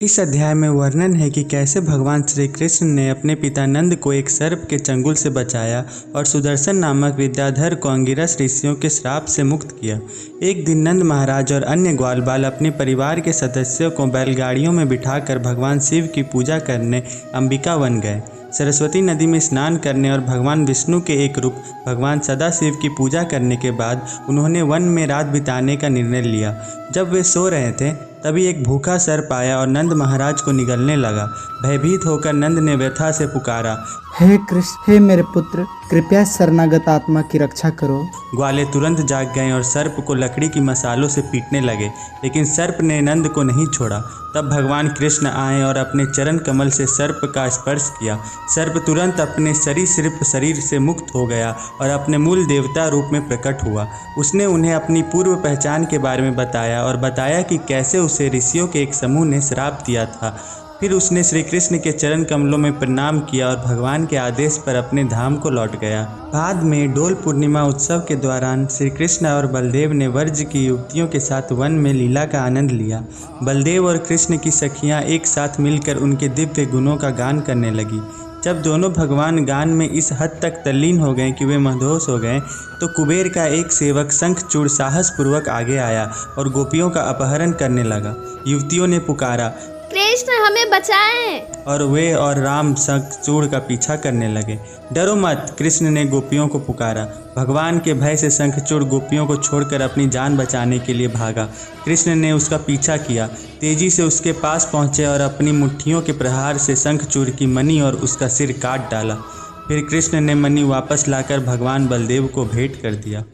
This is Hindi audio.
इस अध्याय में वर्णन है कि कैसे भगवान श्री कृष्ण ने अपने पिता नंद को एक सर्प के चंगुल से बचाया और सुदर्शन नामक विद्याधर को अंगिरस ऋषियों के श्राप से मुक्त किया। एक दिन नंद महाराज और अन्य ग्वाल बाल अपने परिवार के सदस्यों को बैलगाड़ियों में बिठाकर भगवान शिव की पूजा करने अंबिका वन गए। सरस्वती नदी में स्नान करने और भगवान विष्णु के एक रूप भगवान सदाशिव की पूजा करने के बाद उन्होंने वन में रात बिताने का निर्णय लिया। जब वे सो रहे थे तभी एक भूखा सर्प आया और नंद महाराज को निगलने लगा। भयभीत होकर नंद ने व्यथा से पुकारा, हे कृष्ण, हे मेरे पुत्र, कृपया शरणागत आत्मा की रक्षा करो। ग्वाले तुरंत जाग गए और सर्प को लकड़ी की मसालों से पीटने लगे, लेकिन सर्प ने नंद को नहीं छोड़ा। तब भगवान कृष्ण आए और अपने चरण कमल से सर्प का स्पर्श किया। सर्प तुरंत अपने सरीसृप शरीर से मुक्त हो गया और अपने मूल देवता रूप में प्रकट हुआ। उसने उन्हें अपनी पूर्व पहचान के बारे में बताया और बताया कि कैसे उसे ऋषियों के एक समूह ने श्राप दिया था। फिर उसने श्री कृष्ण के चरण कमलों में प्रणाम किया और भगवान के आदेश पर अपने धाम को लौट गया। बाद में डोल पूर्णिमा उत्सव के दौरान श्री कृष्ण और बलदेव ने वर्ज की युवतियों के साथ वन में लीला का आनंद लिया। बलदेव और कृष्ण की सखियां एक साथ मिलकर उनके दिव्य गुणों का गान करने लगी। जब दोनों भगवान गान में इस हद तक तल्लीन हो गए कि वे मदहोश हो गए, तो कुबेर का एक सेवक शंखचूड़ साहसपूर्वक आगे आया और गोपियों का अपहरण करने लगा। युवतियों ने पुकारा, कृष्ण हमें बचाएं। और वे और राम शंखचूड़ का पीछा करने लगे। डरो मत, कृष्ण ने गोपियों को पुकारा। भगवान के भय से शंखचूड़ गोपियों को छोड़कर अपनी जान बचाने के लिए भागा। कृष्ण ने उसका पीछा किया, तेजी से उसके पास पहुंचे और अपनी मुट्ठियों के प्रहार से शंखचूड़ की मणि और उसका सिर काट डाला। फिर कृष्ण ने मणि वापस लाकर भगवान बलदेव को भेंट कर दिया।